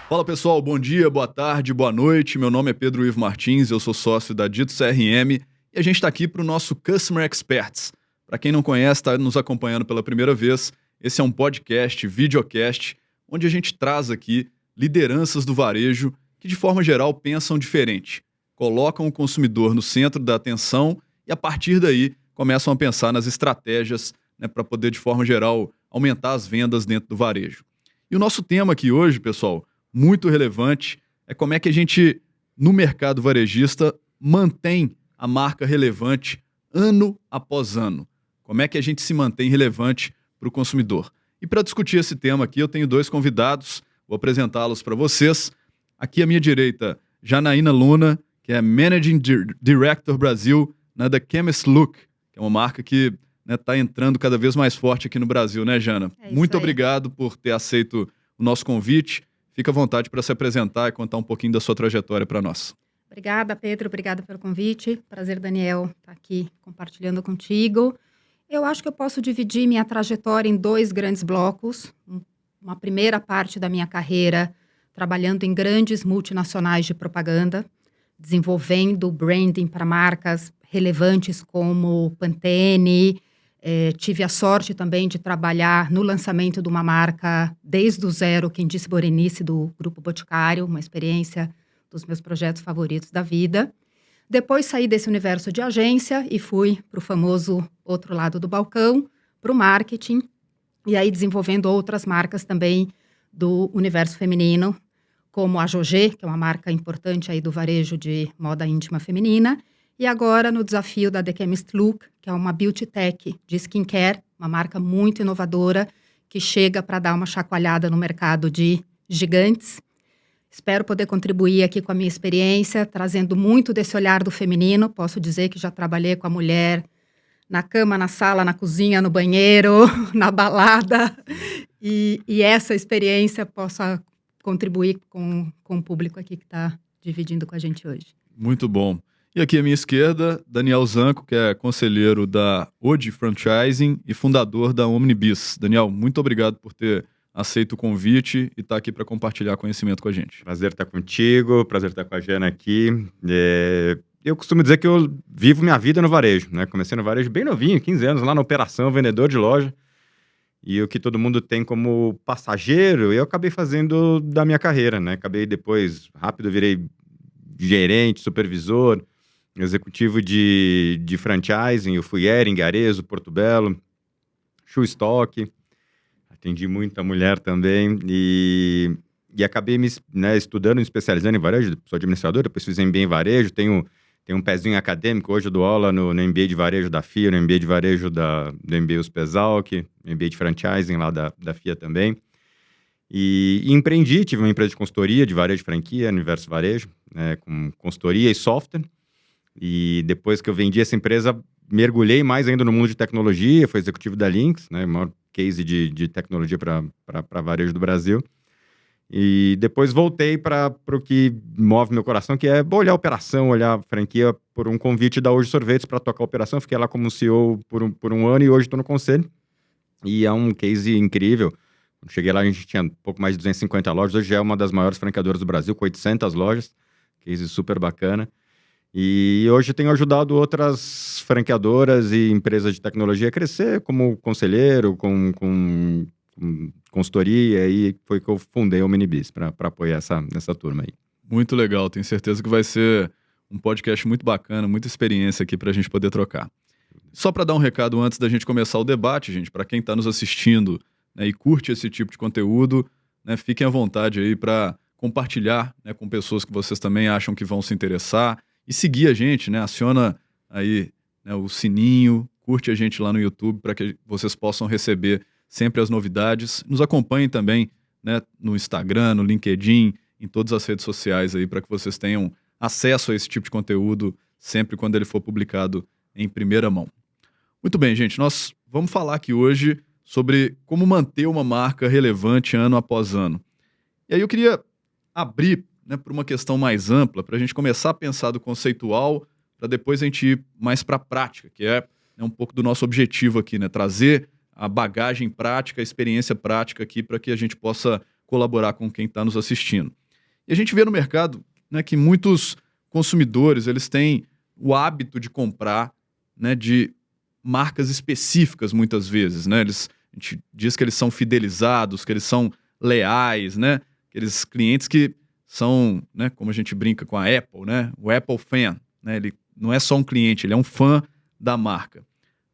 Fala pessoal, bom dia, boa tarde, boa noite. Meu nome é Pedro Ivo Martins, eu sou sócio da Dito CRM e a gente está aqui para o nosso Customer Experts. Para quem não conhece, está nos acompanhando pela primeira vez, esse é um podcast, videocast, onde a gente traz aqui lideranças do varejo que de forma geral pensam diferente, colocam o consumidor no centro da atenção e a partir daí começam a pensar nas estratégias, para poder de forma geral aumentar as vendas dentro do varejo. E o nosso tema aqui hoje, pessoal, muito relevante, é como é que a gente, no mercado varejista, mantém a marca relevante ano após ano. Como é que a gente se mantém relevante para o consumidor. E para discutir esse tema aqui, eu tenho dois convidados, vou apresentá-los para vocês. Aqui à minha direita, Janaína Luna, que é Managing Director Brasil da Chemist Look, que é uma marca que está entrando cada vez mais forte aqui no Brasil, né, Jana? Muito obrigado por ter aceito o nosso convite. Fica à vontade para se apresentar e contar um pouquinho da sua trajetória para nós. Obrigada, Pedro. Obrigada pelo convite. Prazer, Daniel, estar aqui compartilhando contigo. Eu acho que eu posso dividir minha trajetória em dois grandes blocos. Uma primeira parte da minha carreira trabalhando em grandes multinacionais de propaganda, desenvolvendo branding para marcas relevantes como Pantene. Tive a sorte também de trabalhar no lançamento de uma marca desde o zero, quem disse Borenice, do Grupo Boticário, uma experiência dos meus projetos favoritos da vida. Depois saí desse universo de agência e fui para o famoso outro lado do balcão, para o marketing, e aí desenvolvendo outras marcas também do universo feminino, como a Jogé, que é uma marca importante aí do varejo de moda íntima feminina, e agora no desafio da The Chemist Look, que é uma beauty tech de skincare, uma marca muito inovadora, que chega para dar uma chacoalhada no mercado de gigantes. Espero poder contribuir aqui com a minha experiência, trazendo muito desse olhar do feminino. Posso dizer que já trabalhei com a mulher na cama, na sala, na cozinha, no banheiro, na balada. E essa experiência possa contribuir com o público aqui que está dividindo com a gente hoje. Muito bom. E aqui à minha esquerda, Daniel Zanco, que é conselheiro da Odi Franchising e fundador da Omnibis. Daniel, muito obrigado por ter aceito o convite e estar aqui para compartilhar conhecimento com a gente. Prazer estar contigo, prazer estar com a Jana aqui. Eu costumo dizer que eu vivo minha vida no varejo, né? Comecei no varejo bem novinho, 15 anos, lá na operação, vendedor de loja. E o que todo mundo tem como passageiro, eu acabei fazendo da minha carreira, né? Acabei depois, rápido, virei gerente, supervisor, executivo de franchising. Eu fui Hering, Arezzo, Porto Belo, Shoe Stock. Atendi muita mulher também e acabei me estudando, me especializando em varejo. Sou administrador, depois fiz MBA em varejo, tenho um pezinho acadêmico. Hoje eu dou aula no MBA de varejo da FIA, no MBA de varejo do MBA USP/EXALC, MBA de franchising lá da FIA também. E empreendi, tive uma empresa de consultoria de varejo e franquia, Universo Varejo, com consultoria e software. E depois que eu vendi essa empresa, mergulhei mais ainda no mundo de tecnologia, fui executivo da Lynx, o maior case de tecnologia para varejo do Brasil. E depois voltei para o que move meu coração, que é olhar a operação, olhar a franquia, por um convite da Hoje Sorvetes para tocar a operação. Fiquei lá como CEO por um ano e hoje estou no conselho. E é um case incrível. Quando cheguei lá, a gente tinha um pouco mais de 250 lojas. Hoje é uma das maiores franqueadoras do Brasil, com 800 lojas. Case super bacana. E hoje eu tenho ajudado outras franqueadoras e empresas de tecnologia a crescer como conselheiro, com consultoria, e foi que eu fundei o Omnibis para apoiar essa turma aí. Muito legal, tenho certeza que vai ser um podcast muito bacana, muita experiência aqui para a gente poder trocar. Só para dar um recado antes da gente começar o debate, gente, para quem está nos assistindo, e curte esse tipo de conteúdo, fiquem à vontade aí para compartilhar, com pessoas que vocês também acham que vão se interessar. E seguir a gente, aciona aí o sininho, curte a gente lá no YouTube para que vocês possam receber sempre as novidades. Nos acompanhem também no Instagram, no LinkedIn, em todas as redes sociais aí para que vocês tenham acesso a esse tipo de conteúdo sempre quando ele for publicado em primeira mão. Muito bem, gente, nós vamos falar aqui hoje sobre como manter uma marca relevante ano após ano. E aí eu queria abrir né, por uma questão mais ampla, para a gente começar a pensar do conceitual, para depois a gente ir mais para a prática, que é um pouco do nosso objetivo aqui, né? Trazer a bagagem prática, a experiência prática aqui para que a gente possa colaborar com quem está nos assistindo. E a gente vê no mercado, né, que muitos consumidores eles têm o hábito de comprar, né, de marcas específicas muitas vezes, né? A gente diz que eles são fidelizados, que eles são leais, né? Aqueles clientes que são, né, como a gente brinca com a Apple, né? O Apple fan, né? Ele não é só um cliente, ele é um fã da marca.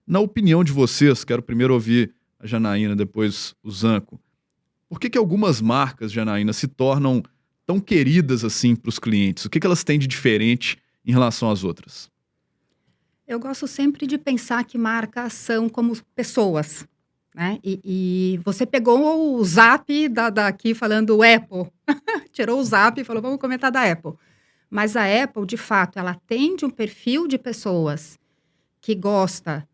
Na opinião de vocês, quero primeiro ouvir a Janaína, depois o Zanco. Por que algumas marcas, Janaína, se tornam tão queridas assim para os clientes? O que elas têm de diferente em relação às outras? Eu gosto sempre de pensar que marcas são como pessoas, né? E você pegou o zap daqui falando Apple, tirou o zap e falou, vamos comentar da Apple. Mas a Apple, de fato, ela atende um perfil de pessoas que gosta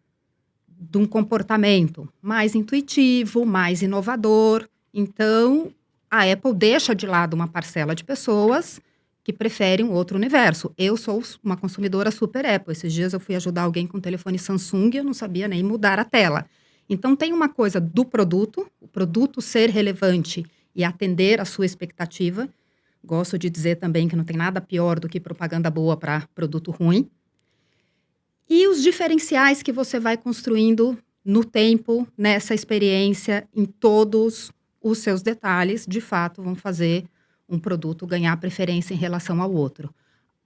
de um comportamento mais intuitivo, mais inovador. Então, a Apple deixa de lado uma parcela de pessoas que preferem um outro universo. Eu sou uma consumidora super Apple. Esses dias eu fui ajudar alguém com um telefone Samsung e eu não sabia nem mudar a tela. Então, tem uma coisa do produto, o produto ser relevante e atender a sua expectativa. Gosto de dizer também que não tem nada pior do que propaganda boa para produto ruim. E os diferenciais que você vai construindo no tempo, nessa experiência, em todos os seus detalhes, de fato, vão fazer um produto ganhar preferência em relação ao outro.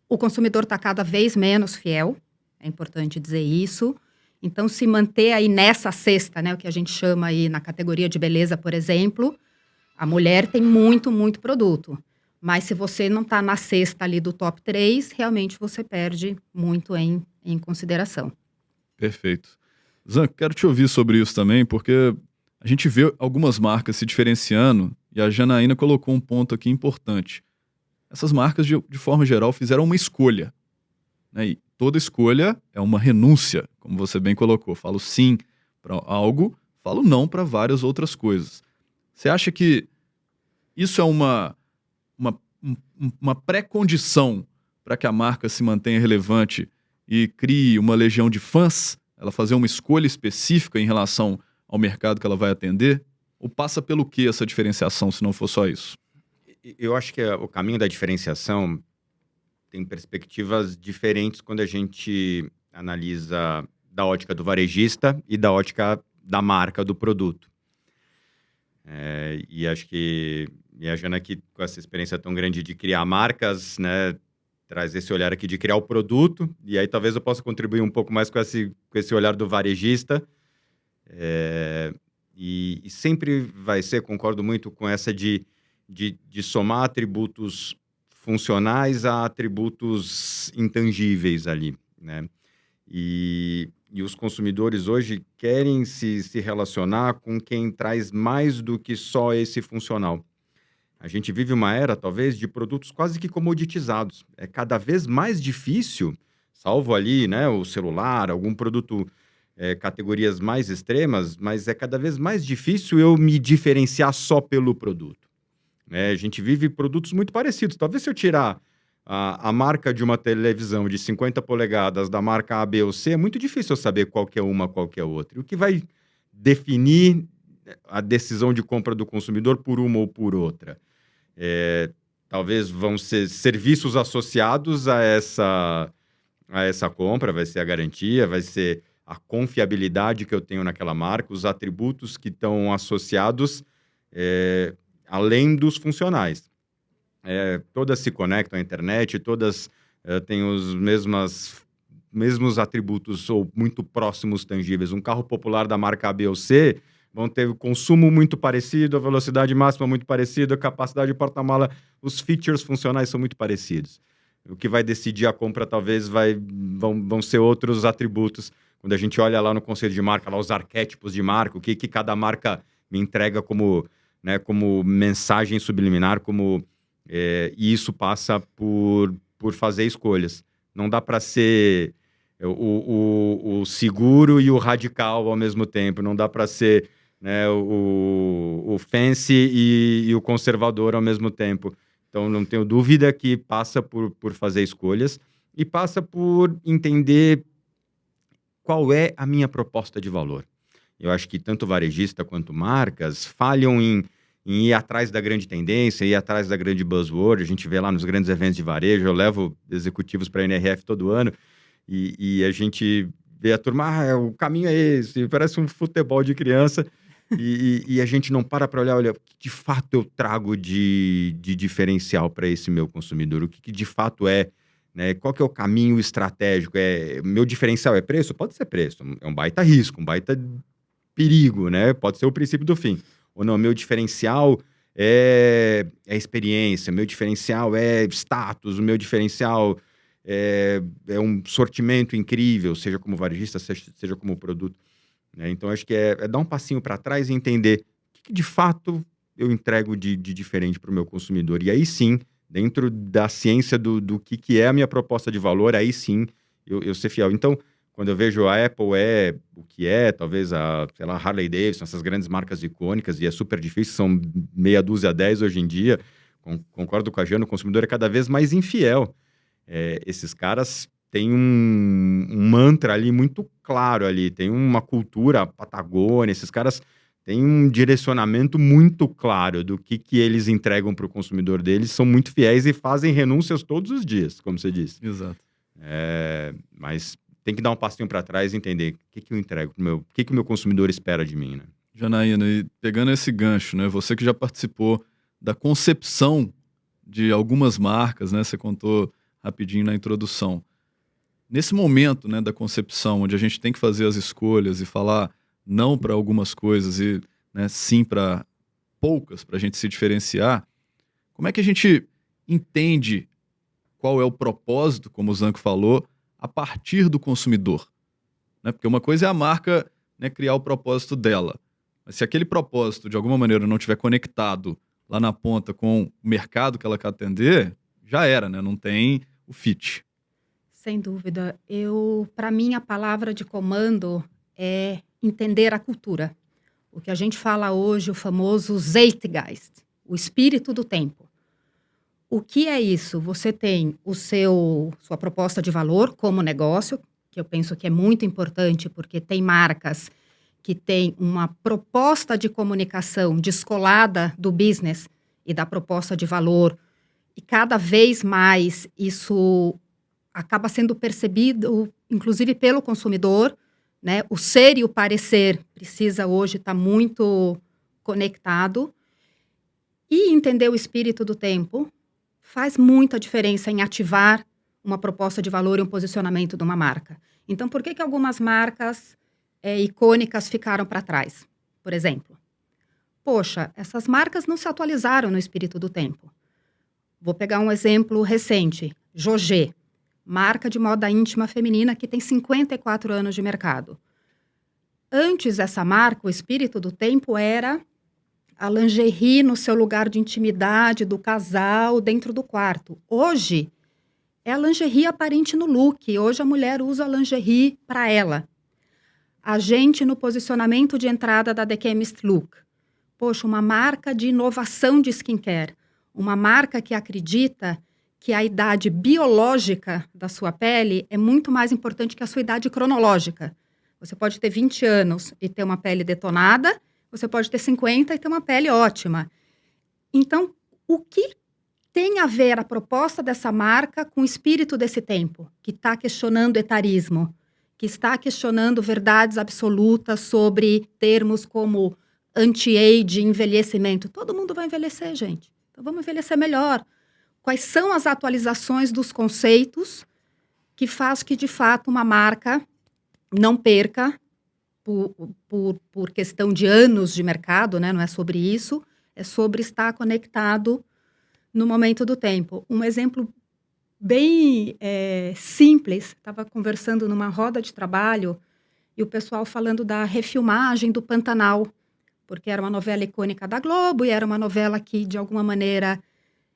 O consumidor está cada vez menos fiel, é importante dizer isso. Então, se manter aí nessa cesta, né, o que a gente chama aí na categoria de beleza, por exemplo, a mulher tem muito, muito produto. Mas se você não está na cesta ali do top 3, realmente você perde muito em consideração. Perfeito. Zan, quero te ouvir sobre isso também, porque a gente vê algumas marcas se diferenciando e a Janaína colocou um ponto aqui importante. Essas marcas, de forma geral, fizeram uma escolha, né? E toda escolha é uma renúncia, como você bem colocou. Falo sim para algo, falo não para várias outras coisas. Você acha que isso é uma pré-condição para que a marca se mantenha relevante e crie uma legião de fãs? Ela fazer uma escolha específica em relação ao mercado que ela vai atender? Ou passa pelo que essa diferenciação, se não for só isso? Eu acho que o caminho da diferenciação tem perspectivas diferentes quando a gente analisa da ótica do varejista e da ótica da marca, do produto. E acho que a Jana aqui, com essa experiência tão grande de criar marcas, né, traz esse olhar aqui de criar o produto, e aí talvez eu possa contribuir um pouco mais com esse olhar do varejista. E sempre vai ser, concordo muito com essa de somar atributos funcionais a atributos intangíveis ali, né? E os consumidores hoje querem se relacionar com quem traz mais do que só esse funcional. A gente vive uma era, talvez, de produtos quase que comoditizados. É cada vez mais difícil, salvo ali, né, o celular, algum produto, categorias mais extremas, mas é cada vez mais difícil eu me diferenciar só pelo produto. A gente vive produtos muito parecidos. Talvez se eu tirar a marca de uma televisão de 50 polegadas da marca A, B ou C, é muito difícil eu saber qual que é uma, qual que é outra. E o que vai definir a decisão de compra do consumidor por uma ou por outra? Talvez vão ser serviços associados a essa compra, vai ser a garantia, vai ser a confiabilidade que eu tenho naquela marca, os atributos que estão associados, além dos funcionais. Todas se conectam à internet, todas têm os mesmos atributos ou muito próximos tangíveis. Um carro popular da marca A, B ou C vão ter o consumo muito parecido, a velocidade máxima muito parecida, a capacidade de porta-mala, os features funcionais são muito parecidos. O que vai decidir a compra talvez vão ser outros atributos. Quando a gente olha lá no conceito de marca, lá os arquétipos de marca, o que cada marca me entrega como mensagem subliminar, e isso passa por fazer escolhas. Não dá para ser o seguro e o radical ao mesmo tempo, não dá para ser, né, o fancy e o conservador ao mesmo tempo. Então, não tenho dúvida que passa por fazer escolhas e passa por entender qual é a minha proposta de valor. Eu acho que tanto varejista quanto marcas falham em ir atrás da grande tendência, ir atrás da grande buzzword. A gente vê lá nos grandes eventos de varejo, eu levo executivos para a NRF todo ano e a gente vê a turma, o caminho é esse, parece um futebol de criança e a gente não para olhar, olha, o que de fato eu trago de diferencial para esse meu consumidor, o que de fato é, né? Qual que é o caminho estratégico? Meu diferencial é preço? Pode ser preço, é um baita risco, um baita perigo, né? Pode ser o princípio do fim. Ou não, meu diferencial é experiência, meu diferencial é status, o meu diferencial é um sortimento incrível, seja como varejista, seja como produto. Né? Então, acho que é dar um passinho para trás e entender o que de fato eu entrego de diferente para o meu consumidor. E aí sim, dentro da ciência do que é a minha proposta de valor, aí sim eu ser fiel. Então, quando eu vejo a Apple o que é, talvez a Harley Davidson, essas grandes marcas icônicas, e é super difícil, são meia dúzia, 10 hoje em dia, concordo com a Jana, o consumidor é cada vez mais infiel. Esses caras têm um mantra ali muito claro ali, tem uma cultura, a Patagônia, esses caras têm um direcionamento muito claro do que eles entregam para o consumidor deles, são muito fiéis e fazem renúncias todos os dias, como você disse. Exato. Mas tem que dar um passinho para trás e entender o que eu entrego, o que o meu consumidor espera de mim, né? Janaína, e pegando esse gancho, né? Você que já participou da concepção de algumas marcas, né? Você contou rapidinho na introdução. Nesse momento, né, da concepção, onde a gente tem que fazer as escolhas e falar não para algumas coisas e, né, sim para poucas, para a gente se diferenciar, como é que a gente entende qual é o propósito, como o Zanco falou, a partir do consumidor? Né? Porque uma coisa é a marca, né, criar o propósito dela. Mas se aquele propósito, de alguma maneira, não estiver conectado lá na ponta com o mercado que ela quer atender, já era, né? Não tem o fit. Sem dúvida. Para mim, a palavra de comando é entender a cultura. O que a gente fala hoje, o famoso Zeitgeist, o espírito do tempo. O que é isso? Você tem sua proposta de valor como negócio, que eu penso que é muito importante, porque tem marcas que têm uma proposta de comunicação descolada do business e da proposta de valor, e cada vez mais isso acaba sendo percebido, inclusive pelo consumidor, né? O ser e o parecer precisa hoje estar muito conectado, e entender o espírito do tempo faz muita diferença em ativar uma proposta de valor e um posicionamento de uma marca. Então, por que algumas marcas icônicas ficaram para trás? Por exemplo, poxa, essas marcas não se atualizaram no espírito do tempo. Vou pegar um exemplo recente, Jogé, marca de moda íntima feminina que tem 54 anos de mercado. Antes essa marca, o espírito do tempo era a lingerie no seu lugar de intimidade do casal dentro do quarto. Hoje, é a lingerie aparente no look. Hoje a mulher usa a lingerie para ela. A gente no posicionamento de entrada da The Chemist Look. Poxa, uma marca de inovação de skincare. Uma marca que acredita que a idade biológica da sua pele é muito mais importante que a sua idade cronológica. Você pode ter 20 anos e ter uma pele detonada, você pode ter 50 e ter uma pele ótima. Então, o que tem a ver a proposta dessa marca com o espírito desse tempo, que está questionando etarismo, que está questionando verdades absolutas sobre termos como anti-age, envelhecimento? Todo mundo vai envelhecer, gente. Então, vamos envelhecer melhor. Quais são as atualizações dos conceitos que faz que, de fato, uma marca não perca por questão de anos de mercado, né? Não é sobre isso, é sobre estar conectado no momento do tempo. Um exemplo bem simples, estava conversando numa roda de trabalho e o pessoal falando da refilmagem do Pantanal, porque era uma novela icônica da Globo e era uma novela que, de alguma maneira,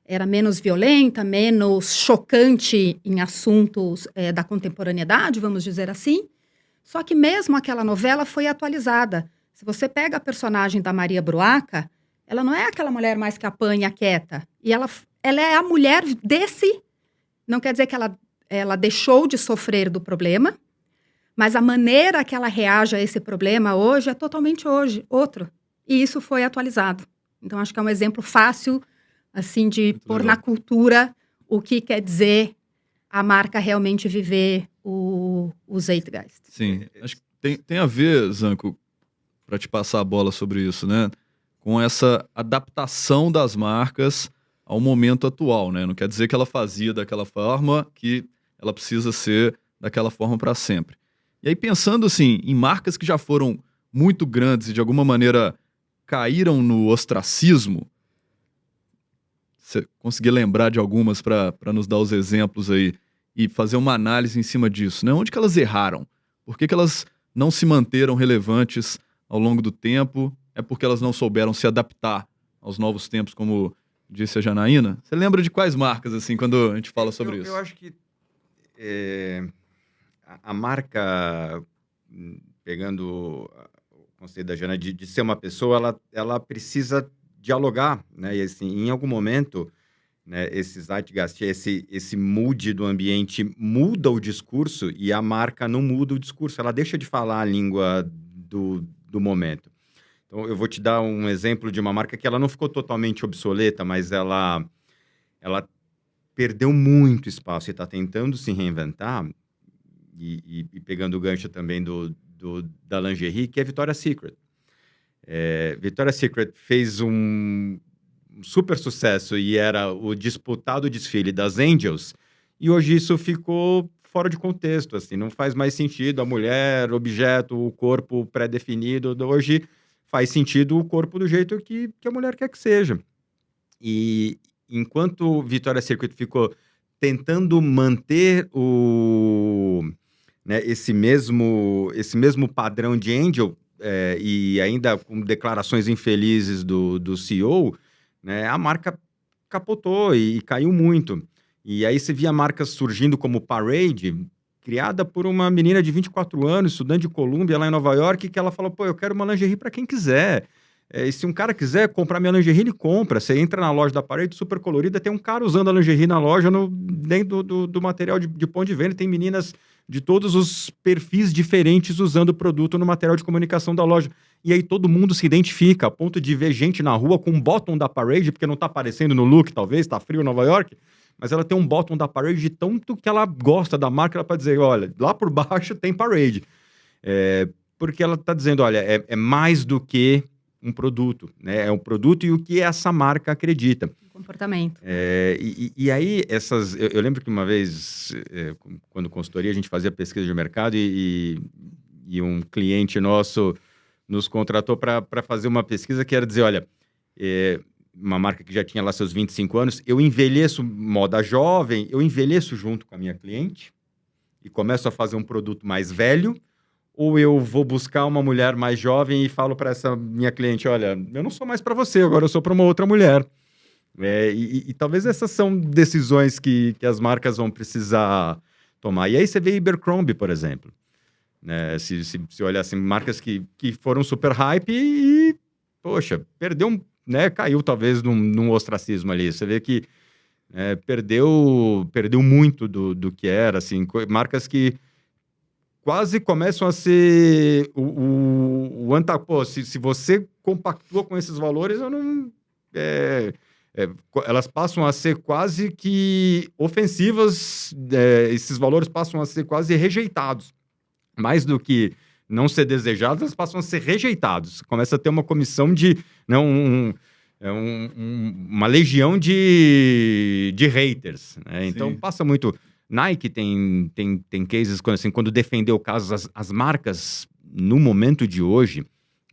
era menos violenta, menos chocante em assuntos da contemporaneidade, vamos dizer assim. Só que mesmo aquela novela foi atualizada. Se você pega a personagem da Maria Bruaca, ela não é aquela mulher mais que apanha quieta. E ela ela é a mulher desse... Não quer dizer que ela deixou de sofrer do problema, mas a maneira que ela reage a esse problema hoje é totalmente outro. E isso foi atualizado. Então, acho que é um exemplo fácil, assim, de Muito pôr legal. na cultura o que quer dizer a marca realmente viver o Zeitgeist. Sim, acho que tem a ver, Zanco, para te passar a bola sobre isso, né? Com essa adaptação das marcas ao momento atual, né? Não quer dizer que ela fazia daquela forma que ela precisa ser daquela forma para sempre. E aí, pensando assim, em marcas que já foram muito grandes e de alguma maneira caíram no ostracismo, você conseguir lembrar de algumas para nos dar os exemplos aí e fazer uma análise em cima disso, né? Onde que elas erraram? Por que elas não se manteram relevantes ao longo do tempo? É porque elas não souberam se adaptar aos novos tempos, como disse a Janaína? Você lembra de quais marcas, assim, quando a gente fala sobre isso? Eu acho que a marca, pegando o conceito da Jana de ser uma pessoa, ela precisa dialogar, né? E assim, em algum momento, né, esse zeitgeist, esse mood do ambiente muda o discurso e a marca não muda o discurso, ela deixa de falar a língua do momento. Então, eu vou te dar um exemplo de uma marca que ela não ficou totalmente obsoleta, mas ela perdeu muito espaço e está tentando se reinventar, e pegando o gancho também da lingerie, que é Victoria's Secret. Victoria's Secret fez um super sucesso e era o disputado desfile das Angels, e hoje isso ficou fora de contexto, assim, não faz mais sentido a mulher, objeto, o corpo pré-definido. Hoje faz sentido o corpo do jeito que a mulher quer que seja. E enquanto Victoria's Secret ficou tentando manter esse mesmo padrão de Angel, e ainda com declarações infelizes do CEO, né, a marca capotou e caiu muito. E aí você via marcas surgindo como Parade, criada por uma menina de 24 anos, estudante de Columbia lá em Nova York, que ela falou, pô, eu quero uma lingerie para quem quiser. E se um cara quiser comprar minha lingerie, ele compra. Você entra na loja da Parade, super colorida, tem um cara usando a lingerie na loja, dentro do material de ponto de venda, tem meninas de todos os perfis diferentes usando o produto no material de comunicação da loja. E aí todo mundo se identifica, a ponto de ver gente na rua com um bottom da Parade, porque não tá aparecendo no look, talvez, tá frio em Nova York, mas ela tem um bottom da Parade de tanto que ela gosta da marca, ela pode dizer, olha, lá por baixo tem Parade. Porque ela tá dizendo, olha, é mais do que um produto, né? É um produto e o que essa marca acredita. Comportamento. E aí, eu lembro que uma vez, quando consultoria, a gente fazia pesquisa de mercado e um cliente nosso nos contratou para fazer uma pesquisa que era dizer, olha, uma marca que já tinha lá seus 25 anos, eu envelheço moda jovem, eu envelheço junto com a minha cliente e começo a fazer um produto mais velho, ou eu vou buscar uma mulher mais jovem e falo para essa minha cliente, olha, eu não sou mais para você, agora eu sou para uma outra mulher. E talvez essas são decisões que as marcas vão precisar tomar. E aí você vê Abercrombie, por exemplo. Né? Se olhar assim, marcas que foram super hype e poxa, perdeu, né? Caiu talvez num ostracismo ali. Você vê que perdeu muito do que era, assim, marcas que quase começam a ser o se você compactua com esses valores, eu não... elas passam a ser quase que ofensivas, esses valores passam a ser quase rejeitados. Mais do que não ser desejados, eles passam a ser rejeitados. Começa a ter uma comissão de... uma legião de haters. Né? Então, passa muito... Nike tem cases quando defendeu casos, as marcas, no momento de hoje,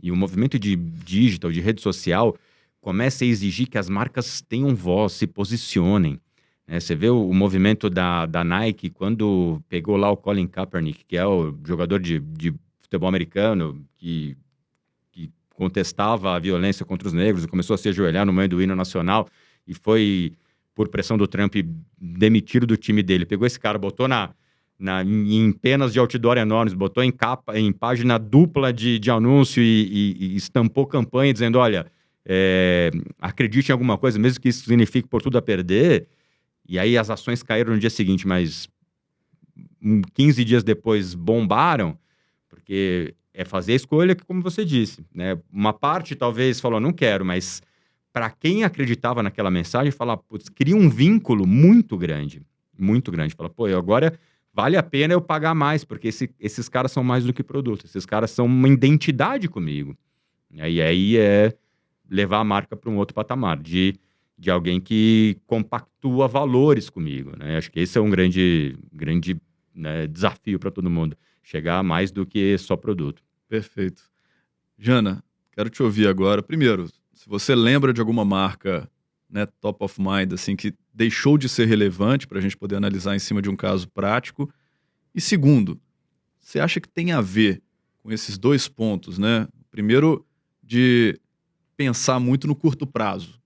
e o movimento de digital, de rede social, começa a exigir que as marcas tenham voz, se posicionem. Você vê o movimento da Nike, quando pegou lá o Colin Kaepernick, que é o jogador de futebol americano, que contestava a violência contra os negros, e começou a se ajoelhar no meio do hino nacional, e foi, por pressão do Trump, demitido do time dele. Pegou esse cara, botou em penas de outdoor enormes, botou em página dupla de anúncio e estampou campanha dizendo, olha, acredite em alguma coisa, mesmo que isso signifique por tudo a perder, e aí as ações caíram no dia seguinte, mas 15 dias depois bombaram, porque é fazer a escolha que, como você disse, né? Uma parte talvez falou, não quero, mas para quem acreditava naquela mensagem, fala, putz, cria um vínculo muito grande, muito grande. Fala, pô, agora vale a pena eu pagar mais, porque esses caras são mais do que produto, esses caras são uma identidade comigo. E aí é levar a marca para um outro patamar, de alguém que compactua valores comigo, né? Acho que esse é um grande, né, desafio para todo mundo, chegar a mais do que só produto. Perfeito. Jana, quero te ouvir agora. Primeiro, se você lembra de alguma marca, né, top of mind, assim, que deixou de ser relevante para a gente poder analisar em cima de um caso prático. E segundo, você acha que tem a ver com esses dois pontos, né? Primeiro, de pensar muito no curto prazo,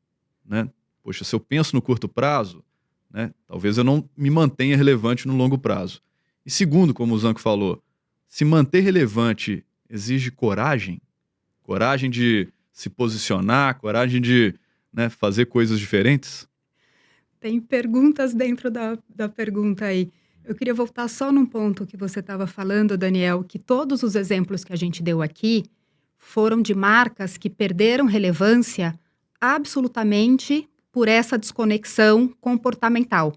né? Poxa, se eu penso no curto prazo, né, talvez eu não me mantenha relevante no longo prazo. E segundo, como o Zanco falou, se manter relevante exige coragem, coragem de se posicionar, coragem de, né, fazer coisas diferentes? Tem perguntas dentro da pergunta aí. Eu queria voltar só num ponto que você estava falando, Daniel, que todos os exemplos que a gente deu aqui foram de marcas que perderam relevância absolutamente por essa desconexão comportamental.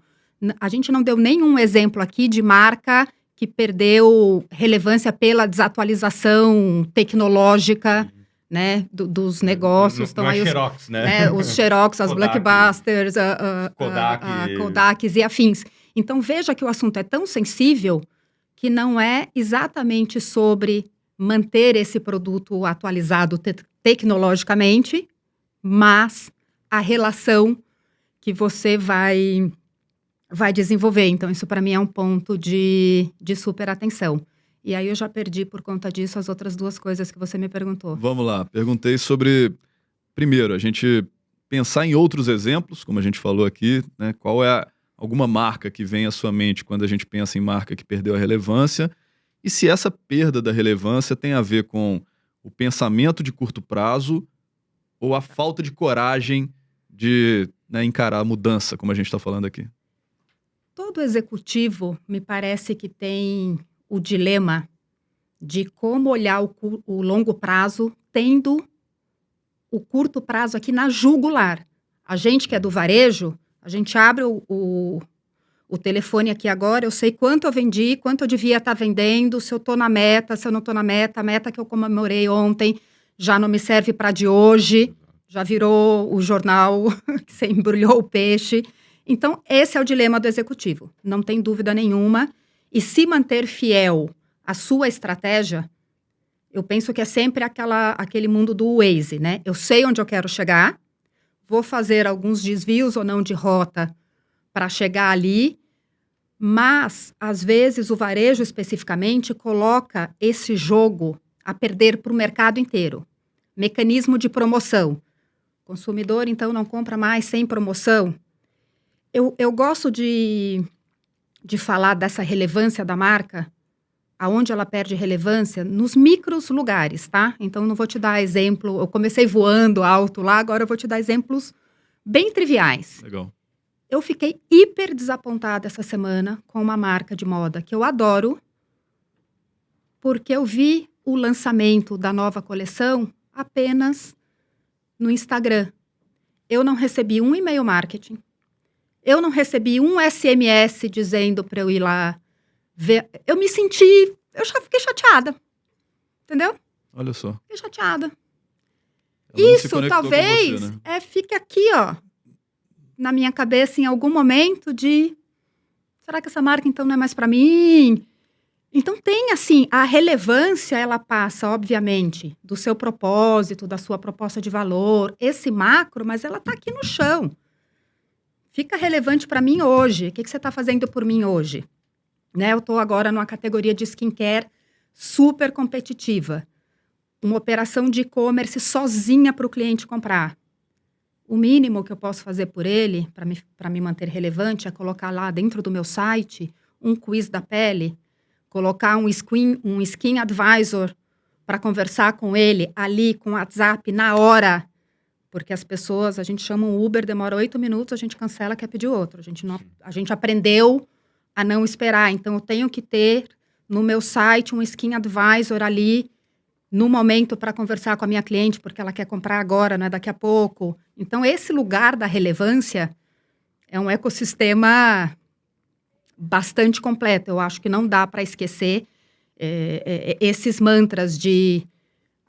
A gente não deu nenhum exemplo aqui de marca que perdeu relevância pela desatualização tecnológica, né, dos negócios. Não é aí Xerox, né? os Xerox, as Kodak, Blockbusters, Kodak. Kodaks e afins. Então, veja que o assunto é tão sensível que não é exatamente sobre manter esse produto atualizado tecnologicamente, mas a relação que você vai desenvolver. Então, isso para mim é um ponto de super atenção. E aí eu já perdi por conta disso as outras duas coisas que você me perguntou. Vamos lá, perguntei sobre, primeiro, a gente pensar em outros exemplos, como a gente falou aqui, né? Qual é alguma marca que vem à sua mente quando a gente pensa em marca que perdeu a relevância, e se essa perda da relevância tem a ver com o pensamento de curto prazo ou a falta de coragem de, né, encarar a mudança, como a gente está falando aqui. Todo executivo me parece que tem o dilema de como olhar o longo prazo, tendo o curto prazo aqui na jugular. A gente que é do varejo, a gente abre o telefone aqui agora, eu sei quanto eu vendi, quanto eu devia estar vendendo, se eu estou na meta, se eu não estou na meta, a meta que eu comemorei ontem já não me serve para de hoje, já virou o jornal que você embrulhou o peixe. Então, esse é o dilema do executivo, não tem dúvida nenhuma. E se manter fiel à sua estratégia, eu penso que é sempre aquele mundo do Waze, né? Eu sei onde eu quero chegar, vou fazer alguns desvios ou não de rota para chegar ali, mas, às vezes, o varejo especificamente coloca esse jogo a perder para o mercado inteiro. Mecanismo de promoção. O consumidor, então, não compra mais sem promoção. Eu gosto de falar dessa relevância da marca, aonde ela perde relevância, nos micros lugares, tá? Então, não vou te dar exemplo, eu comecei voando alto lá, agora eu vou te dar exemplos bem triviais. Legal. Eu fiquei hiper desapontada essa semana com uma marca de moda que eu adoro, porque eu vi o lançamento da nova coleção apenas no Instagram. Eu não recebi um e-mail marketing. Eu não recebi um SMS dizendo para eu ir lá ver. Eu já fiquei chateada. Entendeu? Olha só. Fiquei chateada. Ela não se Isso, conectou com talvez, você, né? fique aqui, ó, na minha cabeça em algum momento de... Será que essa marca, então, não é mais para mim? Então, tem, assim, a relevância, ela passa, obviamente, do seu propósito, da sua proposta de valor, esse macro, mas ela está aqui no chão. Fica relevante para mim hoje. O que você está fazendo por mim hoje? Né? Eu estou agora numa categoria de skincare super competitiva. Uma operação de e-commerce sozinha para o cliente comprar. O mínimo que eu posso fazer por ele, para me manter relevante, é colocar lá dentro do meu site um quiz da pele, colocar um skin advisor para conversar com ele ali com o WhatsApp na hora, Porque as pessoas, a gente chama um Uber, demora 8 minutos, a gente cancela, quer pedir outro. A gente aprendeu a não esperar. Então, eu tenho que ter no meu site um Skin Advisor ali, no momento, para conversar com a minha cliente, porque ela quer comprar agora, não é daqui a pouco. Então, esse lugar da relevância é um ecossistema bastante completo. Eu acho que não dá para esquecer esses mantras de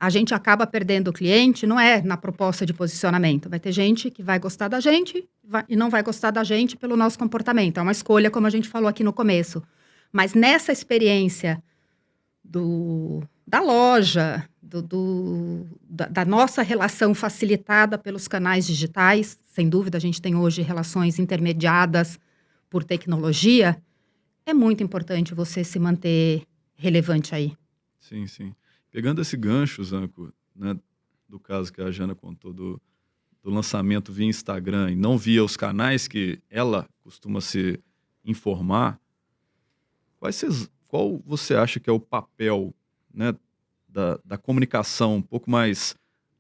a gente acaba perdendo o cliente, não é na proposta de posicionamento. Vai ter gente que vai gostar da gente e não vai gostar da gente pelo nosso comportamento. É uma escolha, como a gente falou aqui no começo. Mas nessa experiência da loja, da nossa relação facilitada pelos canais digitais, sem dúvida a gente tem hoje relações intermediadas por tecnologia, é muito importante você se manter relevante aí. Sim, sim. Pegando esse gancho, Zanco, né, do caso que a Jana contou do lançamento via Instagram e não via os canais que ela costuma se informar, qual você acha que é o papel, né, da comunicação um pouco mais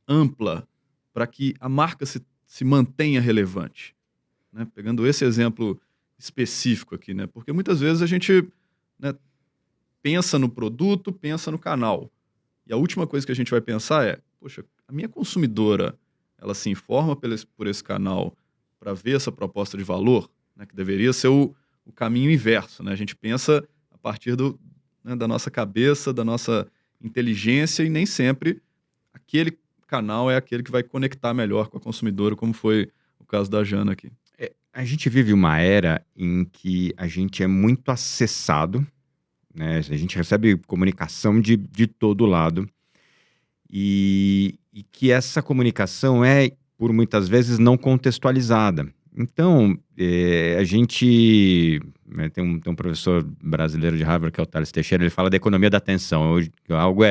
ampla para que a marca se mantenha relevante? Né? Pegando esse exemplo específico aqui, né? Porque muitas vezes a gente, né, pensa no produto, pensa no canal. E a última coisa que a gente vai pensar é, poxa, a minha consumidora, ela se informa por esse canal para ver essa proposta de valor, né, que deveria ser o caminho inverso, né? A gente pensa a partir né, da nossa cabeça, da nossa inteligência, e nem sempre aquele canal é aquele que vai conectar melhor com a consumidora, como foi o caso da Jana aqui. A gente vive uma era em que a gente é muito acessado, né? A gente recebe comunicação de todo lado e que essa comunicação é, por muitas vezes, não contextualizada. Então, a gente... né, tem um professor brasileiro de Harvard, que é o Thales Teixeira, ele fala da economia da atenção. Algo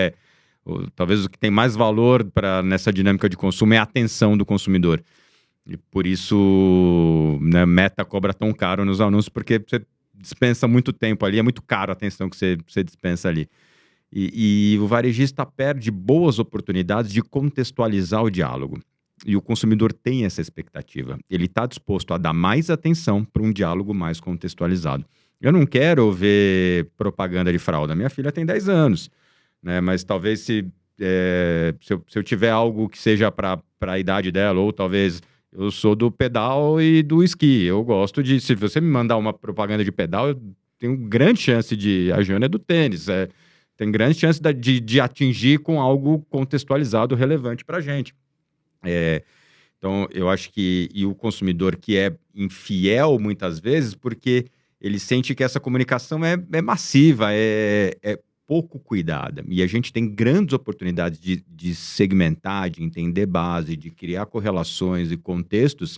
talvez o que tem mais valor nessa dinâmica de consumo é a atenção do consumidor. E por isso, né, Meta cobra tão caro nos anúncios, porque você dispensa muito tempo ali, é muito caro a atenção que você dispensa ali. E o varejista perde boas oportunidades de contextualizar o diálogo. E o consumidor tem essa expectativa. Ele está disposto a dar mais atenção para um diálogo mais contextualizado. Eu não quero ver propaganda de fralda. Minha filha tem 10 anos, né? Mas talvez se eu tiver algo que seja para a idade dela, ou talvez eu sou do pedal e do esqui. Eu gosto de... Se você me mandar uma propaganda de pedal, eu tenho grande chance a Jana é do tênis. Tem grande chance de atingir com algo contextualizado relevante para a gente. Então, eu acho que... E o consumidor que é infiel, muitas vezes, porque ele sente que essa comunicação é massiva, é pouco cuidada. E a gente tem grandes oportunidades de segmentar, de entender base, de criar correlações e contextos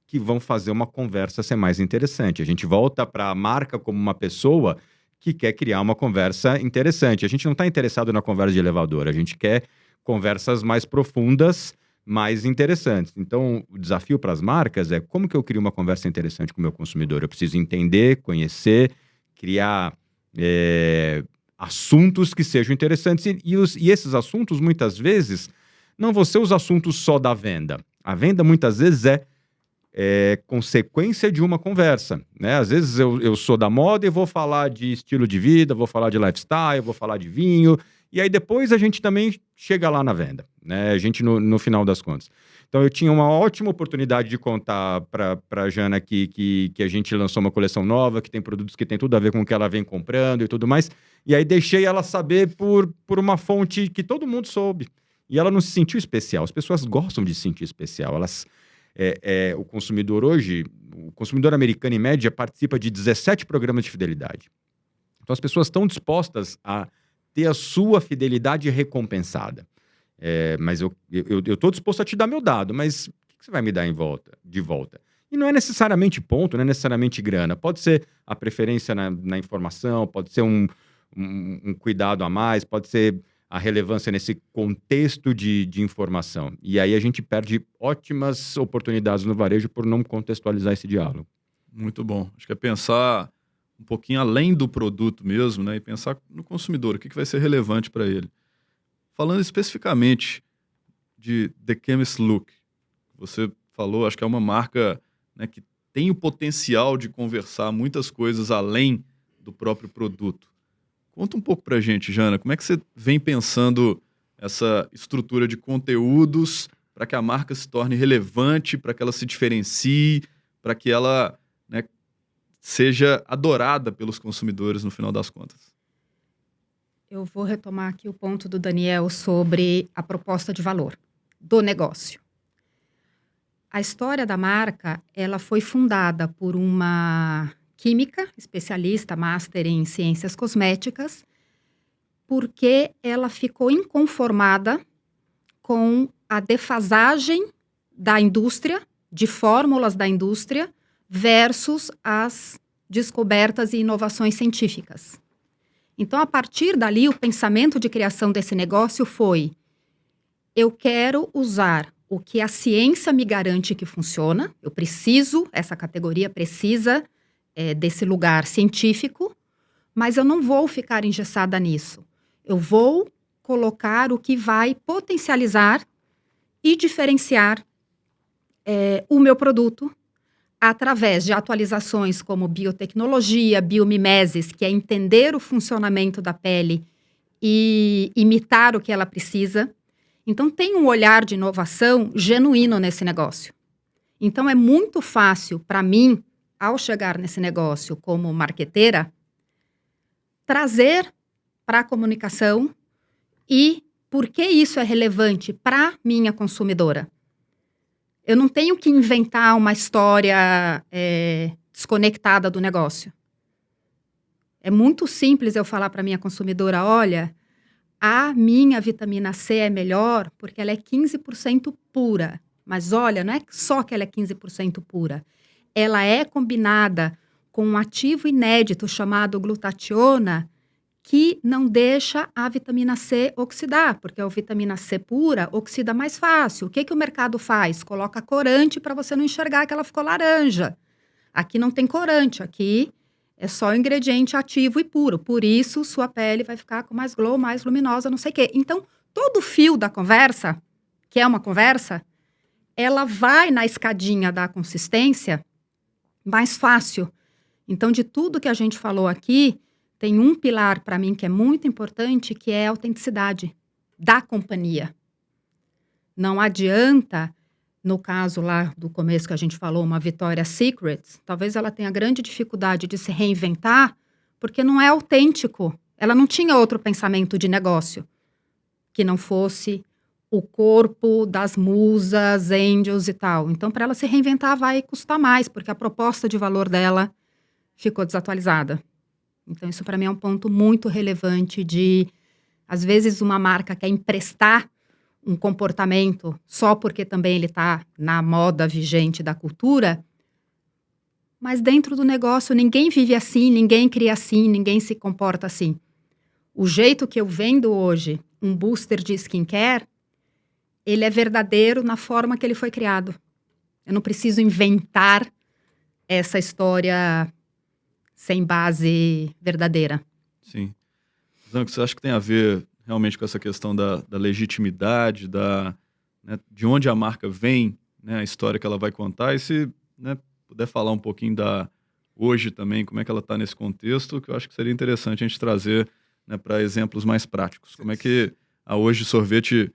que vão fazer uma conversa ser mais interessante. A gente volta para a marca como uma pessoa que quer criar uma conversa interessante. A gente não está interessado na conversa de elevador, a gente quer conversas mais profundas, mais interessantes. Então, o desafio para as marcas é como que eu crio uma conversa interessante com o meu consumidor? Eu preciso entender, conhecer, criar assuntos que sejam interessantes. E esses assuntos, muitas vezes, não vão ser os assuntos só da venda. A venda, muitas vezes, é consequência de uma conversa, né? Às vezes eu sou da moda e vou falar de estilo de vida, vou falar de lifestyle, vou falar de vinho, e aí depois a gente também chega lá na venda, né? A gente no final das contas. Então eu tinha uma ótima oportunidade de contar para a Jana aqui que a gente lançou uma coleção nova, que tem produtos que tem tudo a ver com o que ela vem comprando e tudo mais, e aí deixei ela saber por uma fonte que todo mundo soube. E ela não se sentiu especial. As pessoas gostam de se sentir especial. O consumidor hoje, o consumidor americano em média participa de 17 programas de fidelidade. Então as pessoas estão dispostas a ter a sua fidelidade recompensada. Mas eu estou disposto a te dar meu dado, mas o que você vai me dar de volta? E não é necessariamente ponto, não é necessariamente grana. Pode ser a preferência na informação, pode ser um cuidado a mais, pode ser a relevância nesse contexto de informação. E aí a gente perde ótimas oportunidades no varejo por não contextualizar esse diálogo. Muito bom. Acho que é pensar um pouquinho além do produto mesmo, né? E pensar no consumidor, o que vai ser relevante para ele. Falando especificamente de The Chemist Look, você falou, acho que é uma marca, né, que tem o potencial de conversar muitas coisas além do próprio produto. Conta um pouco pra gente, Jana, como é que você vem pensando essa estrutura de conteúdos para que a marca se torne relevante, para que ela se diferencie, para que ela, né, seja adorada pelos consumidores no final das contas? Eu vou retomar aqui o ponto do Daniel sobre a proposta de valor do negócio. A história da marca, ela foi fundada por uma química, especialista, master em ciências cosméticas, porque ela ficou inconformada com a defasagem da indústria, de fórmulas da indústria, versus as descobertas e inovações científicas. Então, a partir dali, o pensamento de criação desse negócio foi: eu quero usar o que a ciência me garante que funciona, essa categoria precisa desse lugar científico, mas eu não vou ficar engessada nisso. Eu vou colocar o que vai potencializar e diferenciar o meu produto através de atualizações como biotecnologia, biomimeses, que é entender o funcionamento da pele e imitar o que ela precisa. Então, tem um olhar de inovação genuíno nesse negócio. Então, é muito fácil para mim, ao chegar nesse negócio como marqueteira, trazer para a comunicação e por que isso é relevante para minha consumidora. Eu não tenho que inventar uma história desconectada do negócio. É muito simples eu falar para minha consumidora: olha, a minha vitamina C é melhor porque ela é 15% pura. Mas olha, não é só que ela é 15% pura. Ela é combinada com um ativo inédito chamado glutationa, que não deixa a vitamina C oxidar, porque a vitamina C pura oxida mais fácil. O que o mercado faz? Coloca corante para você não enxergar que ela ficou laranja. Aqui não tem corante, aqui é só ingrediente ativo e puro. Por isso, sua pele vai ficar com mais glow, mais luminosa, não sei o quê. Então, todo o fio da conversa, que é uma conversa, ela vai na escadinha da consistência mais fácil. Então, de tudo que a gente falou aqui, tem um pilar para mim que é muito importante, que é a autenticidade da companhia. Não adianta, no caso lá do começo que a gente falou, uma Victoria's Secret, talvez ela tenha grande dificuldade de se reinventar, porque não é autêntico. Ela não tinha outro pensamento de negócio que não fosse o corpo das musas, angels e tal. Então, para ela se reinventar, vai custar mais, porque a proposta de valor dela ficou desatualizada. Então, isso para mim é um ponto muito relevante de, às vezes, uma marca quer emprestar um comportamento só porque também ele está na moda vigente da cultura, mas dentro do negócio ninguém vive assim, ninguém cria assim, ninguém se comporta assim. O jeito que eu vendo hoje um booster de skincare, ele é verdadeiro na forma que ele foi criado. Eu não preciso inventar essa história sem base verdadeira. Sim. Zanco, você acha que tem a ver realmente com essa questão da legitimidade, né, de onde a marca vem, né, a história que ela vai contar, e se, né, puder falar um pouquinho hoje também, como é que ela está nesse contexto, que eu acho que seria interessante a gente trazer, né, para exemplos mais práticos. Como é que a Hoje Sorvete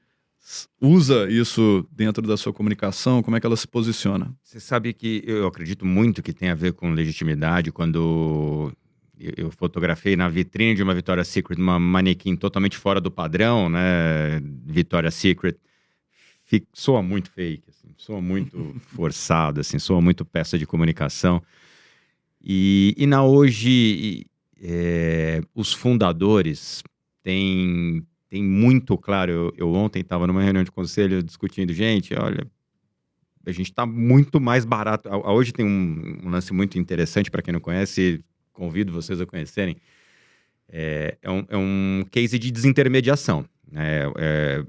usa isso dentro da sua comunicação, como é que ela se posiciona? Você sabe que eu acredito muito que tem a ver com legitimidade. Quando eu fotografei na vitrine de uma Victoria's Secret uma manequim totalmente fora do padrão, né? Victoria's Secret, soa muito fake, assim, soa muito forçado, assim, soa muito peça de comunicação. E na Hoje, os fundadores têm muito claro. Eu ontem estava numa reunião de conselho discutindo, gente, olha, a gente está muito mais barato. A Hoje tem um lance muito interessante, para quem não conhece, convido vocês a conhecerem. É um case de desintermediação. É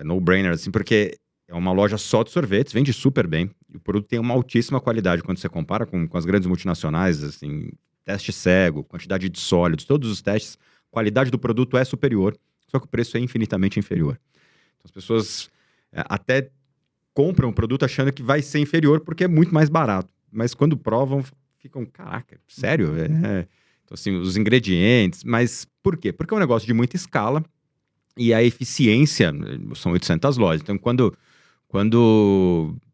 no-brainer, assim, porque é uma loja só de sorvetes, vende super bem, e o produto tem uma altíssima qualidade quando você compara com as grandes multinacionais, assim, teste cego, quantidade de sólidos, todos os testes, a qualidade do produto é superior, só que o preço é infinitamente inferior. Então, as pessoas até compram o produto achando que vai ser inferior porque é muito mais barato. Mas quando provam, ficam, caraca, sério? Então, assim, os ingredientes. Mas por quê? Porque é um negócio de muita escala e a eficiência são 800 lojas. Então, quando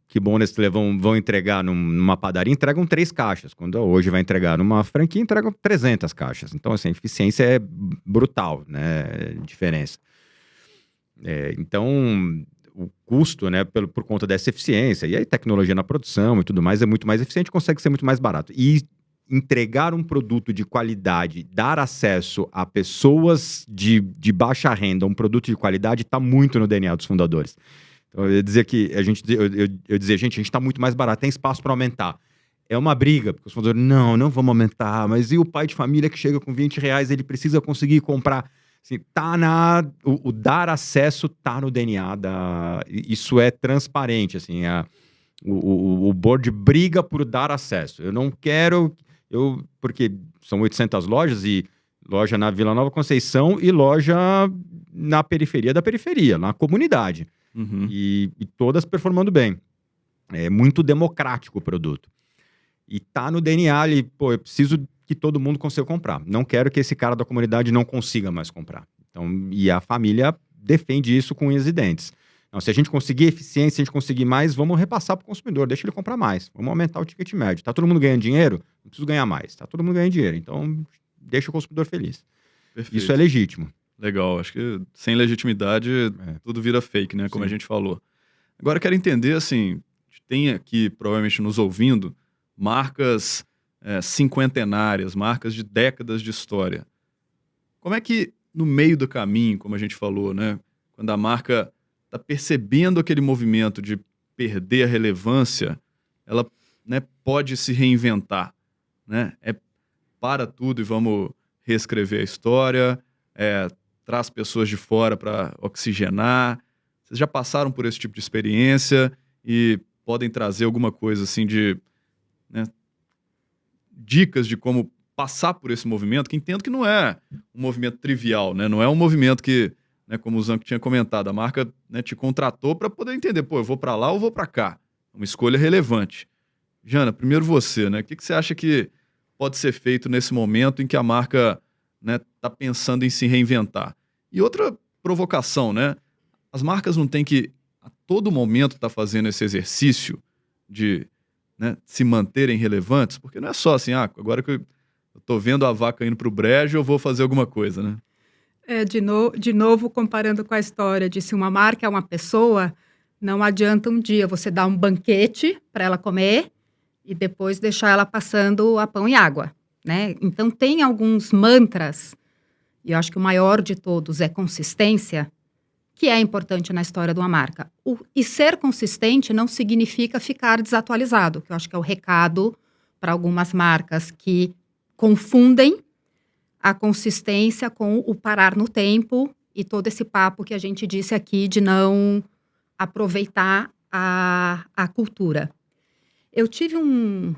que bom Nestlé vão entregar numa padaria, entregam 3 caixas. Quando hoje vai entregar numa franquia, entregam 300 caixas. Então, assim, a eficiência é brutal, né? Diferença. Então, o custo, né, por conta dessa eficiência, e aí tecnologia na produção e tudo mais, é muito mais eficiente, consegue ser muito mais barato. E entregar um produto de qualidade, dar acesso a pessoas de baixa renda a um produto de qualidade, está muito no DNA dos fundadores. Então, eu ia dizer que eu dizia, gente, a gente está muito mais barato, tem espaço para aumentar. É uma briga, porque os fundadores, não vamos aumentar, mas e o pai de família que chega com R$20, ele precisa conseguir comprar. Assim, o dar acesso tá no DNA isso é transparente, assim, o board briga por dar acesso. Eu não quero, porque são 800 lojas e loja na Vila Nova Conceição e loja na periferia da periferia, na comunidade. Uhum. E todas performando bem. É muito democrático o produto. E tá no DNA ali, eu preciso que todo mundo consiga comprar. Não quero que esse cara da comunidade não consiga mais comprar. Então, e a família defende isso com unhas e dentes. Então, se a gente conseguir eficiência, se a gente conseguir mais, vamos repassar para o consumidor, deixa ele comprar mais. Vamos aumentar o ticket médio. Tá todo mundo ganhando dinheiro? Não preciso ganhar mais. Tá todo mundo ganhando dinheiro. Então, deixa o consumidor feliz. Perfeito. Isso é legítimo. Legal. Acho que sem legitimidade tudo vira fake, né? Como a gente falou. Agora, eu quero entender, assim, tem aqui, provavelmente nos ouvindo, marcas cinquentenárias, marcas de décadas de história. Como é que, no meio do caminho, como a gente falou, né? Quando a marca está percebendo aquele movimento de perder a relevância, ela, né, pode se reinventar, né? Para tudo e vamos reescrever a história, traz pessoas de fora para oxigenar. Vocês já passaram por esse tipo de experiência e podem trazer alguma coisa assim de, né, dicas de como passar por esse movimento, que entendo que não é um movimento trivial, né? Não é um movimento que, né, como o Zanco tinha comentado, a marca, né, te contratou para poder entender, eu vou para lá ou vou para cá. Uma escolha relevante. Jana, primeiro você, né? O que você acha que pode ser feito nesse momento em que a marca, né, tá pensando em se reinventar? E outra provocação, né? As marcas não têm que, a todo momento, estar fazendo esse exercício de, né, se manterem relevantes, porque não é só assim, agora que eu tô vendo a vaca indo pro brejo, eu vou fazer alguma coisa, né? De novo, comparando com a história de se uma marca é uma pessoa, não adianta um dia você dar um banquete para ela comer e depois deixar ela passando a pão e água, né? Então, tem alguns mantras, e eu acho que o maior de todos é consistência, que é importante na história de uma marca. E ser consistente não significa ficar desatualizado, que eu acho que é o recado para algumas marcas que confundem a consistência com o parar no tempo e todo esse papo que a gente disse aqui de não aproveitar a cultura. Eu tive um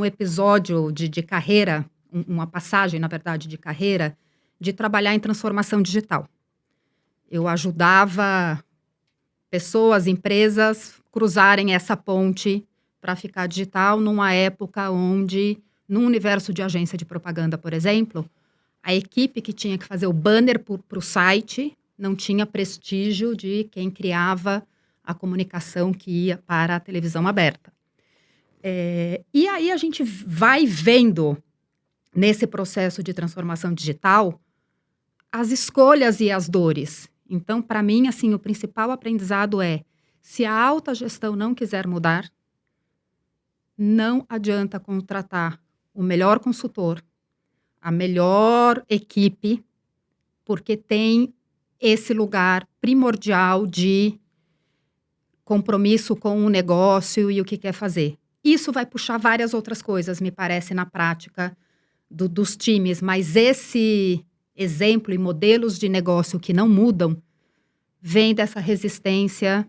episódio de carreira, uma passagem, na verdade, de carreira, de trabalhar em transformação digital. Eu ajudava pessoas, empresas, cruzarem essa ponte para ficar digital numa época onde, no universo de agência de propaganda, por exemplo, a equipe que tinha que fazer o banner para o site não tinha prestígio de quem criava a comunicação que ia para a televisão aberta. E aí a gente vai vendo, nesse processo de transformação digital, as escolhas e as dores. Então, para mim, assim, o principal aprendizado é, se a alta gestão não quiser mudar, não adianta contratar o melhor consultor, a melhor equipe, porque tem esse lugar primordial de compromisso com o negócio e o que quer fazer. Isso vai puxar várias outras coisas, me parece, na prática dos times, mas esse exemplo e modelos de negócio que não mudam vem dessa resistência.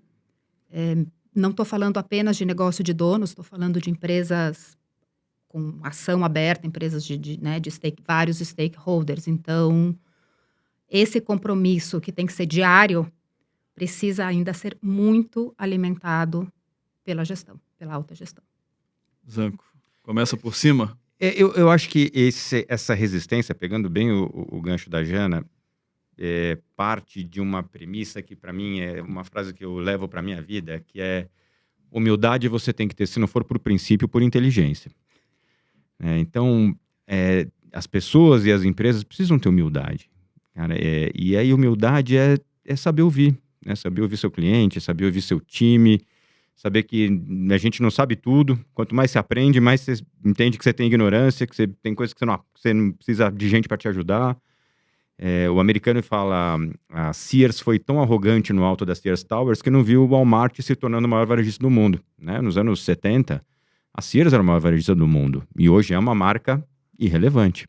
Não estou falando apenas de negócio de donos, estou falando de empresas com ação aberta, empresas de vários stakeholders. Então, esse compromisso que tem que ser diário precisa ainda ser muito alimentado pela gestão, pela alta gestão. Zanco, começa por cima? Eu acho que essa resistência, pegando bem o gancho da Jana, é parte de uma premissa que, para mim, é uma frase que eu levo para minha vida, que é: humildade você tem que ter, se não for por princípio, por inteligência. Então, as pessoas e as empresas precisam ter humildade, cara. E aí, humildade é saber ouvir, né? Saber ouvir seu cliente, saber ouvir seu time, saber que a gente não sabe tudo. Quanto mais você aprende, mais você entende que você tem ignorância, que você tem coisas que você não precisa de gente para te ajudar. O americano fala: a Sears foi tão arrogante no alto das Sears Towers que não viu o Walmart se tornando o maior varejista do mundo, né? Nos anos 70, a Sears era o maior varejista do mundo. E hoje é uma marca irrelevante.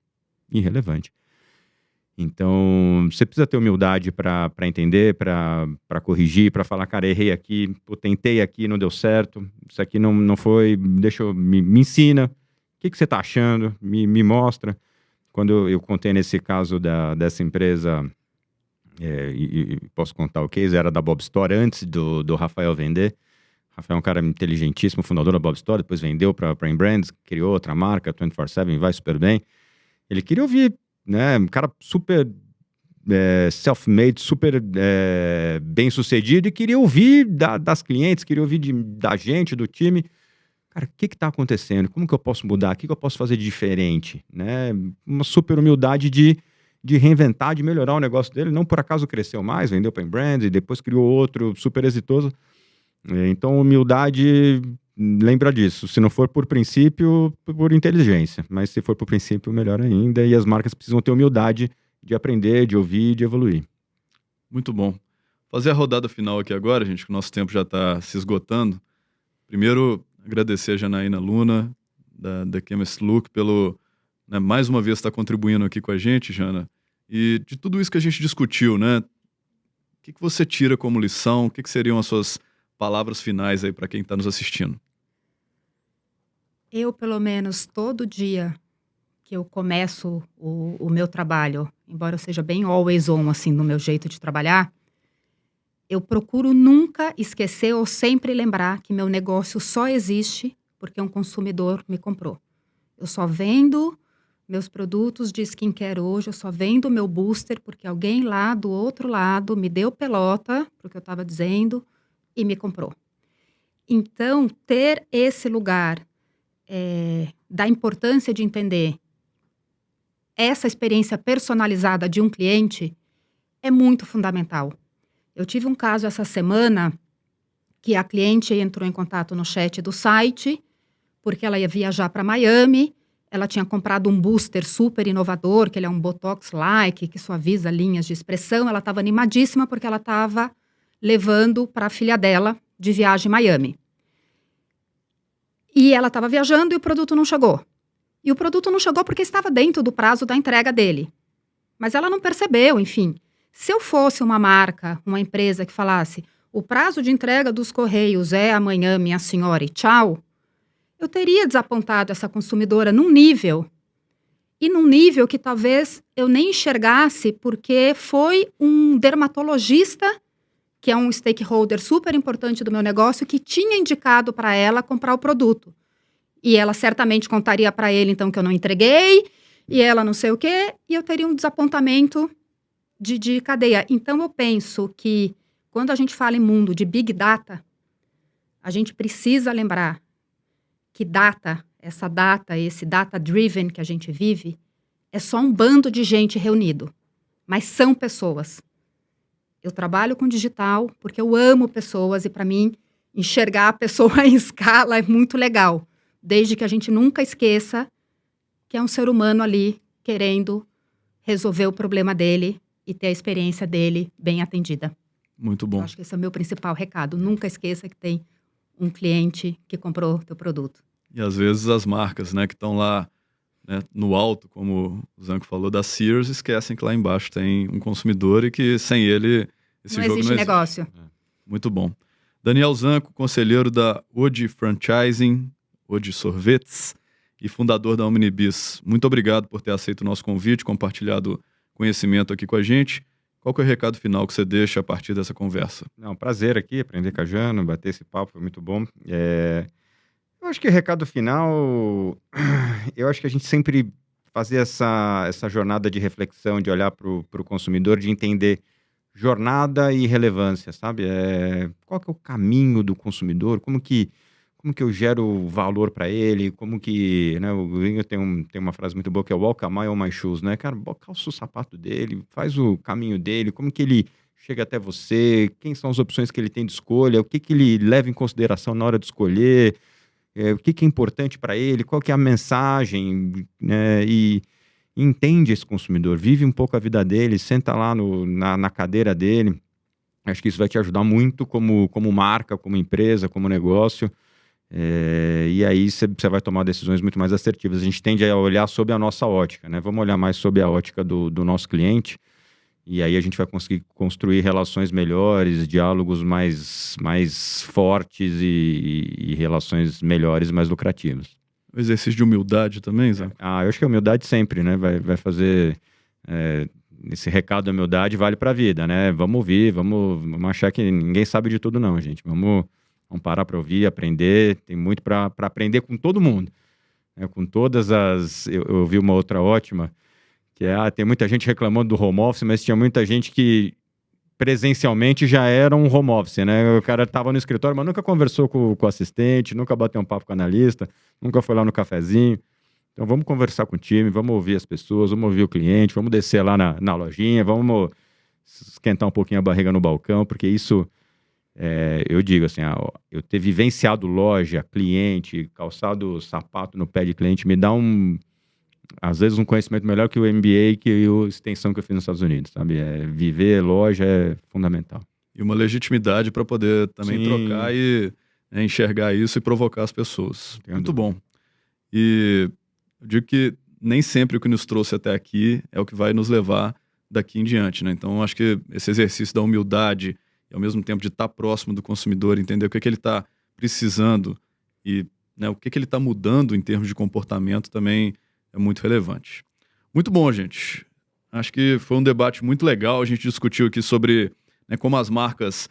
Então, você precisa ter humildade para entender, para corrigir, para falar: cara, errei aqui, tentei aqui, não deu certo, isso aqui não foi, me ensina, o que você está achando, me mostra. Quando eu contei nesse caso dessa empresa, e posso contar o case, era da Bob Store, antes do Rafael vender. Rafael é um cara inteligentíssimo, fundador da Bob Store, depois vendeu para a Brands, criou outra marca, 24/7, vai super bem. Ele queria ouvir, né, um cara super self-made, super bem-sucedido, e queria ouvir das clientes, queria ouvir da gente, do time. Cara, o que está acontecendo? Como que eu posso mudar? O que eu posso fazer de diferente? Né? Uma super humildade de reinventar, de melhorar o negócio dele. Não por acaso cresceu mais, vendeu para a Brands e depois criou outro super exitoso. Então, humildade, lembra disso. Se não for por princípio, por inteligência. Mas se for por princípio, melhor ainda. E as marcas precisam ter humildade de aprender, de ouvir e de evoluir. Muito bom. Fazer a rodada final aqui agora, gente, que o nosso tempo já está se esgotando. Primeiro, agradecer a Janaína Luna, da The Chemist Look, pelo, né, mais uma vez, estar contribuindo aqui com a gente, Jana. E de tudo isso que a gente discutiu, né? O que você tira como lição? O que seriam as suas palavras finais aí para quem está nos assistindo? Eu, pelo menos, todo dia que eu começo o meu trabalho, embora eu seja bem always on, assim, no meu jeito de trabalhar, eu procuro nunca esquecer ou sempre lembrar que meu negócio só existe porque um consumidor me comprou. Eu só vendo meus produtos de skincare hoje, eu só vendo meu booster porque alguém lá do outro lado me deu pelota, porque eu estava dizendo, e me comprou. Então, ter esse lugar da importância de entender essa experiência personalizada de um cliente é muito fundamental. Eu tive um caso essa semana que a cliente entrou em contato no chat do site porque ela ia viajar para Miami. Ela tinha comprado um booster super inovador, que ele é um Botox-like, que suaviza linhas de expressão. Ela estava animadíssima porque ela estava levando para a filha dela de viagem em Miami. E ela estava viajando e o produto não chegou. E o produto não chegou porque estava dentro do prazo da entrega dele. Mas ela não percebeu, enfim. Se eu fosse uma marca, uma empresa que falasse: o prazo de entrega dos correios é amanhã, minha senhora, e tchau, eu teria desapontado essa consumidora num nível. E num nível que talvez eu nem enxergasse, porque foi um dermatologista, que é um stakeholder super importante do meu negócio, que tinha indicado para ela comprar o produto. E ela certamente contaria para ele, então, que eu não entreguei, e ela não sei o quê, e eu teria um desapontamento de cadeia. Então, eu penso que, quando a gente fala em mundo de Big Data, a gente precisa lembrar que esse data-driven que a gente vive, é só um bando de gente reunido. Mas são pessoas. Eu trabalho com digital porque eu amo pessoas e, para mim, enxergar a pessoa em escala é muito legal. Desde que a gente nunca esqueça que é um ser humano ali querendo resolver o problema dele e ter a experiência dele bem atendida. Muito bom. Eu acho que esse é o meu principal recado. Nunca esqueça que tem um cliente que comprou teu produto. E às vezes as marcas, né, que estão lá, né, no alto, como o Zanco falou, da Sears, esquecem que lá embaixo tem um consumidor e que sem ele esse não jogo existe não existe. negócio. Muito bom. Daniel Zanco, conselheiro da Odi Franchising, Odi Sorvetes e fundador da Omnibis. Muito obrigado por ter aceito o nosso convite, compartilhado conhecimento aqui com a gente. Qual que é o recado final que você deixa a partir dessa conversa? Não, prazer aqui, aprender com a Jana, bater esse papo, foi muito bom. Eu acho que o recado final, eu acho que a gente sempre fazer essa jornada de reflexão, de olhar para o consumidor, de entender jornada e relevância, sabe? Qual que é o caminho do consumidor? Como que eu gero valor para ele? Como que, né? O gringo tem uma frase muito boa que é walk a mile on my shoes, né? Cara, calça o sapato dele, faz o caminho dele, como que ele chega até você, quem são as opções que ele tem de escolha, o que ele leva em consideração na hora de escolher, o que é importante para ele, qual que é a mensagem, né? E entende esse consumidor, vive um pouco a vida dele, senta lá na cadeira dele. Acho que isso vai te ajudar muito como marca, como empresa, como negócio. E aí você vai tomar decisões muito mais assertivas. A gente tende a olhar sob a nossa ótica, né? Vamos olhar mais sob a ótica do nosso cliente, e aí a gente vai conseguir construir relações melhores, diálogos mais fortes e relações melhores, mais lucrativas. O exercício de humildade também, Zé? Eu acho que a humildade sempre, né? Vai fazer... esse recado da humildade vale para a vida, né? Vamos ouvir, vamos achar que ninguém sabe de tudo não, gente. Vamos parar para ouvir, aprender. Tem muito para aprender com todo mundo. Né? Com todas as... Eu ouvi uma outra ótima, que tem muita gente reclamando do home office, mas tinha muita gente que presencialmente já era um home office, né? O cara estava no escritório, mas nunca conversou com o assistente, nunca bateu um papo com o analista, nunca foi lá no cafezinho. Então vamos conversar com o time, vamos ouvir as pessoas, vamos ouvir o cliente, vamos descer lá na lojinha, vamos esquentar um pouquinho a barriga no balcão, porque isso, eu digo assim, eu ter vivenciado loja, cliente, calçado sapato no pé de cliente, me dá às vezes um conhecimento melhor que o MBA, que a extensão que eu fiz nos Estados Unidos, sabe? Viver loja é fundamental. E uma legitimidade para poder também trocar e enxergar isso e provocar as pessoas. Muito bom. E eu digo que nem sempre o que nos trouxe até aqui é o que vai nos levar daqui em diante, né? Então, acho que esse exercício da humildade e, ao mesmo tempo, de estar próximo do consumidor, entender o que ele está precisando e, né, o que ele está mudando em termos de comportamento também é muito relevante. Muito bom, gente. Acho que foi um debate muito legal. A gente discutiu aqui sobre, né, como as marcas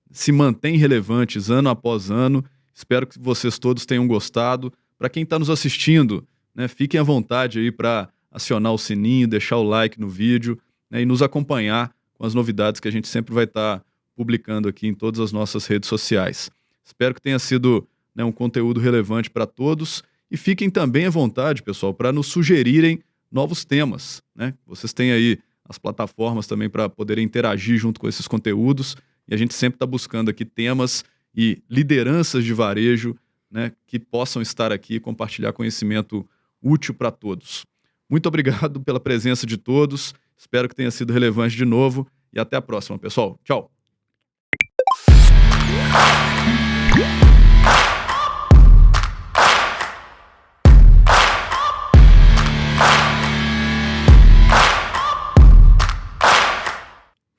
se mantêm relevantes ano após ano. Espero que vocês todos tenham gostado. Para quem está nos assistindo, né, fiquem à vontade aí para acionar o sininho, deixar o like no vídeo, né, e nos acompanhar com as novidades que a gente sempre vai estar publicando aqui em todas as nossas redes sociais. Espero que tenha sido, né, um conteúdo relevante para todos. E fiquem também à vontade, pessoal, para nos sugerirem novos temas, né? Vocês têm aí as plataformas também para poderem interagir junto com esses conteúdos. E a gente sempre está buscando aqui temas e lideranças de varejo, né, que possam estar aqui e compartilhar conhecimento útil para todos. Muito obrigado pela presença de todos. Espero que tenha sido relevante de novo. E até a próxima, pessoal. Tchau!